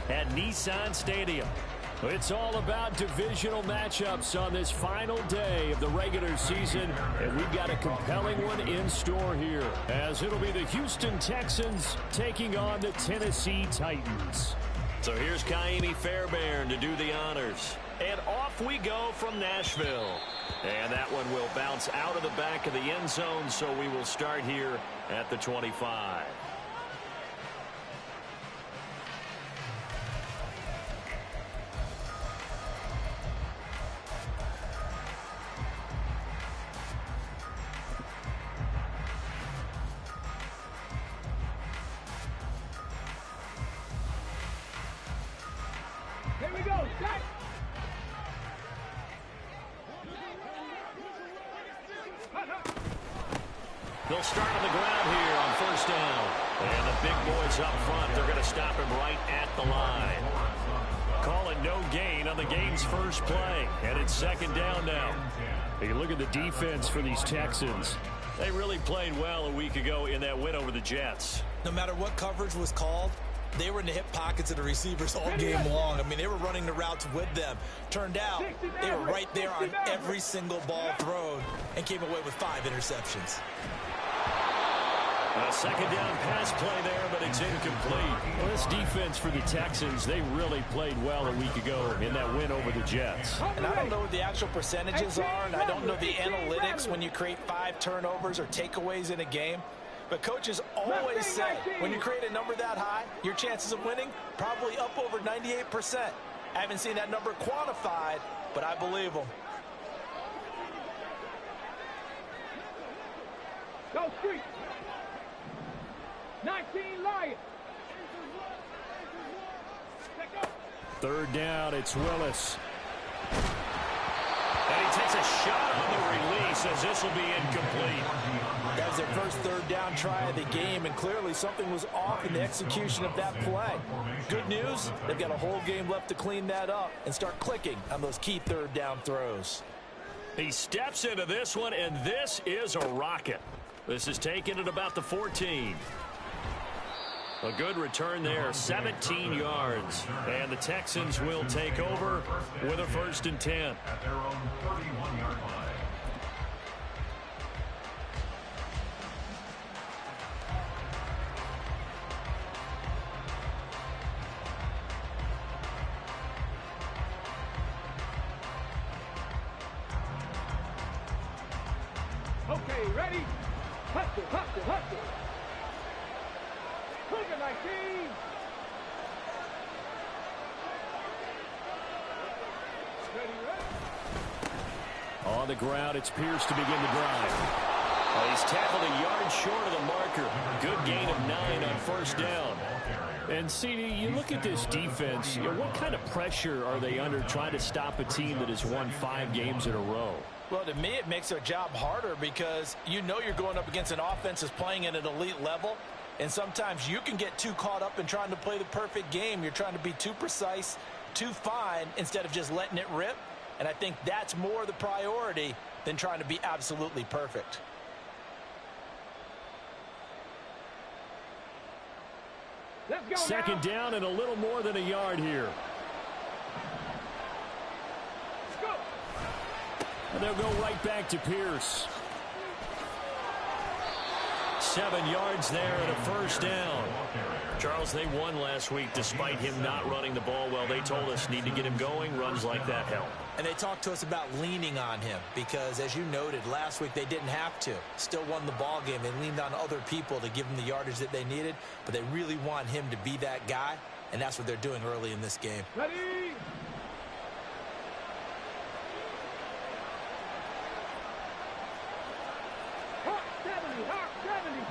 at Nissan Stadium. It's all about divisional matchups on this final day of the regular season, and we've got a compelling one in store here, as it'll be the Houston Texans taking on the Tennessee Titans. So here's Kaimi Fairbairn to do the honors. And off we go from Nashville. And that one will bounce out of the back of the end zone, so we will start here at the 25. Here we go, set! They'll start on the ground here on first down. And the big boys up front, they're going to stop him right at the line. Calling no gain on the game's first play. And it's second down now. You look at the defense for these Texans. They really played well a week ago in that win over the Jets. No matter what coverage was called, they were in the hip pockets of the receivers all game long. I mean, they were running the routes with them. Turned out, they were right there on every single ball thrown and came away with 5 interceptions. A second down pass play there, but it's incomplete. Well, this defense for the Texans, they really played well a week ago in that win over the Jets. And I don't know what the actual percentages are, and I don't know the analytics when you create 5 turnovers or takeaways in a game. But coaches always say, when you create a number that high, your chances of winning probably up over 98%. I haven't seen that number quantified, but I believe them. Go street! 19 Lions! Third down, it's Willis. And he takes a shot on the release as this will be incomplete. That was their first third down try of the game, and clearly something was off in the execution of that play. Good news, they've got a whole game left to clean that up and start clicking on those key third down throws. He steps into this one, and this is a rocket. This is taken at about the 14. A good return there, 17 yards. And the Texans will take over with a 1st and 10. At their own 31-yard line. Okay, ready? Hustle, hustle, hustle! Cougar 19! Ready, ready? On the ground, it's Pierce to begin the drive. He's tackled a yard short of the marker. Good gain of 9 on first down. And, CD, you look at this defense, what kind of pressure are they under trying to stop a team that has won 5 games in a row? Well, to me, it makes their job harder because you know you're going up against an offense that's playing at an elite level. And sometimes you can get too caught up in trying to play the perfect game. You're trying to be too precise, too fine, instead of just letting it rip. And I think that's more the priority than trying to be absolutely perfect. Let's go Second now. down and a little more than a yard here. Let's go. And they'll go right back to Pierce. 7 yards there and a first down. Charles, they won last week despite him not running the ball well. They told us need to get him going. Runs like that help. And they talked to us about leaning on him because, as you noted, last week they didn't have to. Still won the ball game. They leaned on other people to give them the yardage that they needed, but they really want him to be that guy, and that's what they're doing early in this game. Ready? Hot 70, hot 70.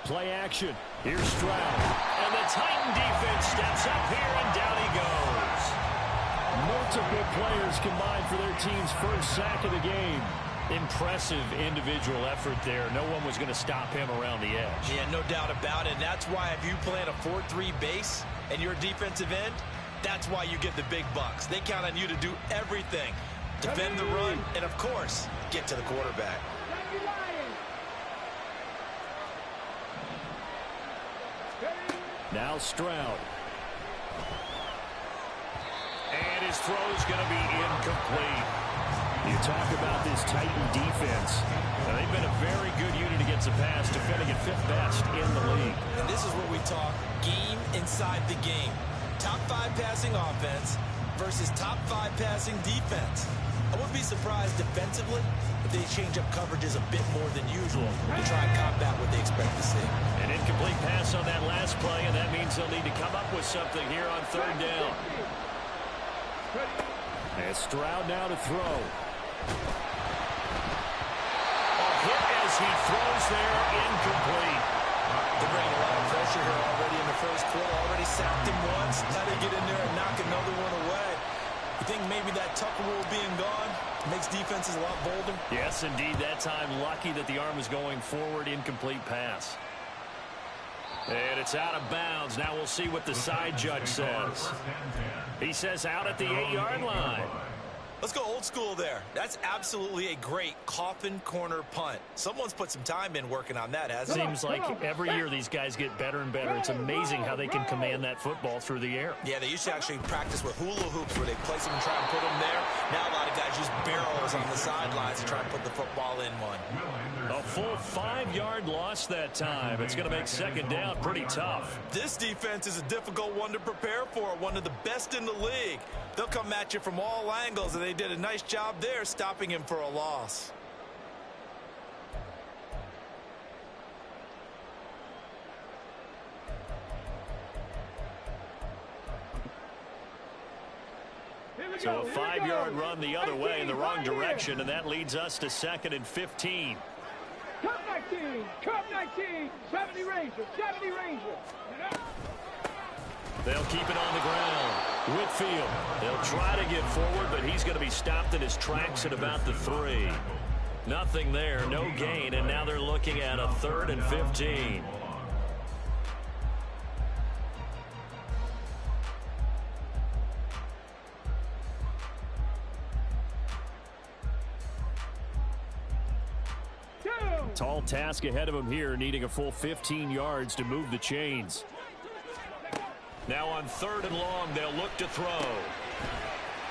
Play action. Here's Stroud. And the Titan defense steps up here, and down he goes. Multiple players combined for their team's first sack of the game. Impressive individual effort there. No one was going to stop him around the edge. Yeah, no doubt about it. And that's why if you play in a 4-3 base and you're a defensive end, that's why you get the big bucks. They count on you to do everything. Defend the run, and of course, get to the quarterback. Now Stroud. And his throw is going to be incomplete. You talk about this Titan defense. Now, they've been a very good unit against the pass, defending at 5th best in the league. And this is where we talk game inside the game. Top 5 passing offense versus top 5 passing defense. I wouldn't be surprised defensively if they change up coverages a bit more than usual to try and combat what they expect to see. An incomplete pass on that last play, and that means they'll need to come up with something here on 3rd down. And Stroud now to throw. A hit as he throws there, incomplete. They're bringing a lot of pressure here already in the first quarter. Already sacked him once. Now they get in there and knock another one away. You think maybe that Tucker rule being gone makes defenses a lot bolder? Yes, indeed. That time, lucky that the arm was going forward. Incomplete pass. And it's out of bounds. Now we'll see what the side judge says. He says out at the 8-yard line. Let's go old school there. That's absolutely a great coffin corner punt. Someone's put some time in working on that, hasn't it? Seems like every year these guys get better and better. It's amazing how they can command that football through the air. Yeah, they used to actually practice with hula hoops where they place them and try and put them there. Now a lot of guys use barrels on the sidelines to try and put the football in one. A full 5-yard loss that time. It's going to make 2nd down pretty tough. This defense is a difficult one to prepare for, one of the best in the league. They'll come at you from all angles, and they did a nice job there stopping him for a loss. So a 5-yard run the other way in the wrong direction, and that leads us to 2nd and 15. Cup 19, Cup 19, 70 Ranger, 70 Ranger. They'll keep it on the ground. Whitfield, they'll try to get forward, but he's going to be stopped in his tracks at about the 3. Nothing there, no gain, and now they're looking at a 3rd and 15. Tall task ahead of him here, needing a full 15 yards to move the chains. Now on 3rd and long, they'll look to throw.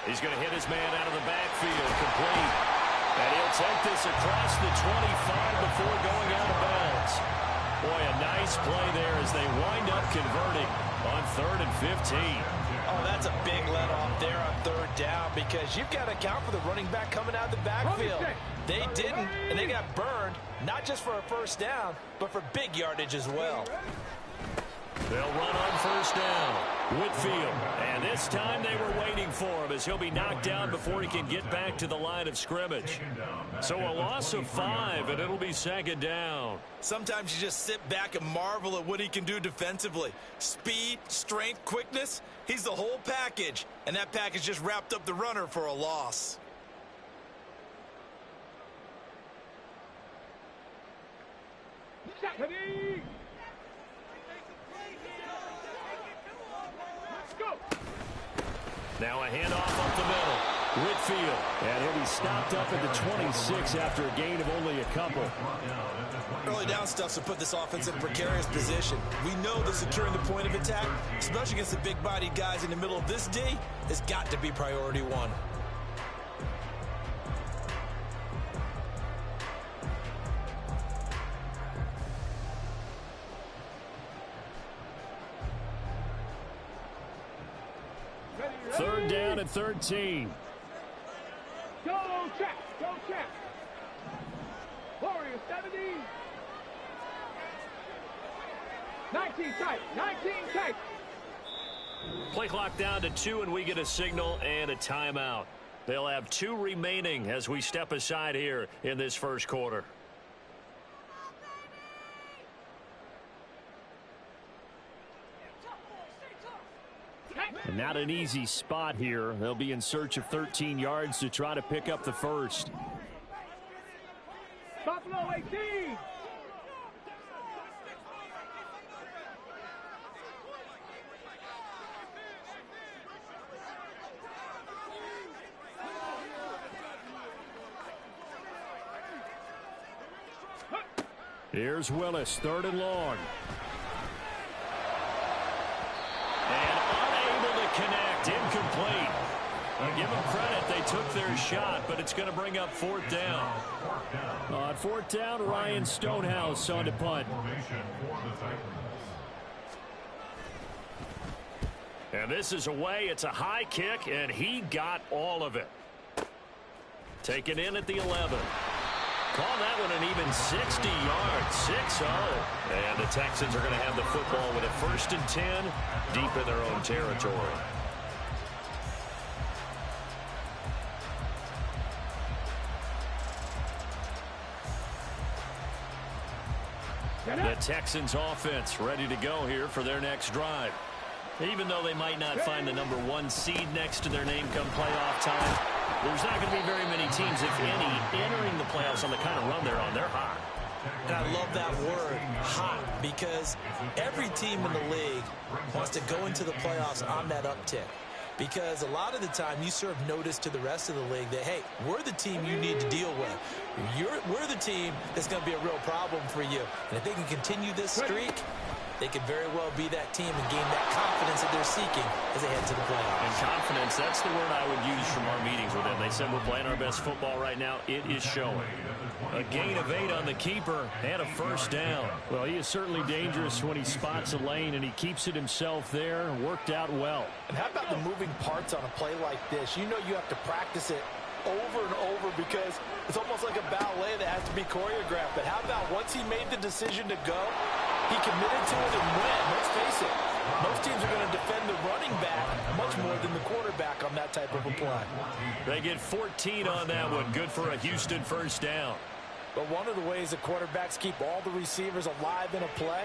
He's going to hit his man out of the backfield, complete. And he'll take this across the 25 before going out of bounds. Boy, a nice play there as they wind up converting on 3rd and 15. Oh, that's a big let off there on 3rd down because you've got to account for the running back coming out of the backfield. They didn't, and they got burned, not just for a 1st down, but for big yardage as well. They'll run on 1st down. Whitfield, and this time they were waiting for him as he'll be knocked down before he can get back to the line of scrimmage. So a loss of 5, and it'll be 2nd down. Sometimes you just sit back and marvel at what he can do defensively. Speed, strength, quickness, he's the whole package, and that package just wrapped up the runner for a loss. Stephanie! Let's go! Now a handoff up the middle. Whitfield, and he'll be stopped up at the 26 after a gain of only a couple. Early down stuff to put this offense in a precarious position. We know that securing the point of attack, especially against the big-bodied guys in the middle of this D, has got to be priority 1. Third down and 13. Go check, go check. Warrior 70. 19 tight, 19 tight. Play clock down to 2, and we get a signal and a timeout. They'll have 2 remaining as we step aside here in this first quarter. And not an easy spot here. They'll be in search of 13 yards to try to pick up the first. Buffalo 18. Here's Willis, 3rd and long. incomplete. Give them credit. They took their shot, but it's going to bring up fourth down. On fourth down, Ryan Stonehouse on to punt. And this is away. It's a high kick, and he got all of it. Taken in at the 11. Call that one an even 60 yards, 6-0. And the Texans are going to have the football with a 1st and 10 deep in their own territory. The Texans offense ready to go here for their next drive. Even though they might not find the #1 seed next to their name come playoff time, there's not going to be very many teams, if any, entering the playoffs on the kind of run they're on. They're hot. And I love that word, hot, because every team in the league wants to go into the playoffs on that uptick. Because a lot of the time you serve notice to the rest of the league that, hey, we're the team you need to deal with. We're the team that's going to be a real problem for you. And if they can continue this streak, they could very well be that team and gain that confidence that they're seeking as they head to the playoffs. And confidence, that's the word I would use from our meetings with them. They said we're playing our best football right now. It is showing. A gain of 8 on the keeper and a 1st down. Well, he is certainly dangerous when he spots a lane, and he keeps it himself there. Worked out well. And how about the moving parts on a play like this? You know you have to practice it over and over because it's almost like a ballet that has to be choreographed. But how about once he made the decision to go, he committed to it and went. Let's face it, most teams are going to defend the running back much more than the quarterback on that type of a play. They get 14 on that one. Good for a Houston 1st down. But one of the ways the quarterbacks keep all the receivers alive in a play,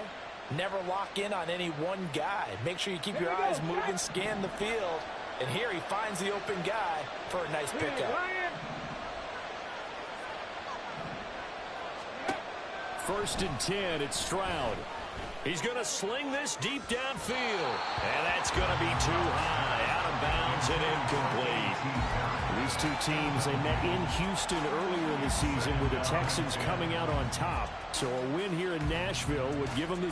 never lock in on any one guy. Make sure you keep your eyes moving, scan the field. And here he finds the open guy for a nice pickup. 1st and 10, it's Stroud. He's going to sling this deep downfield. And that's going to be too high. Out of bounds and incomplete. These two teams, they met in Houston earlier in the season with the Texans coming out on top. So a win here in Nashville would give them the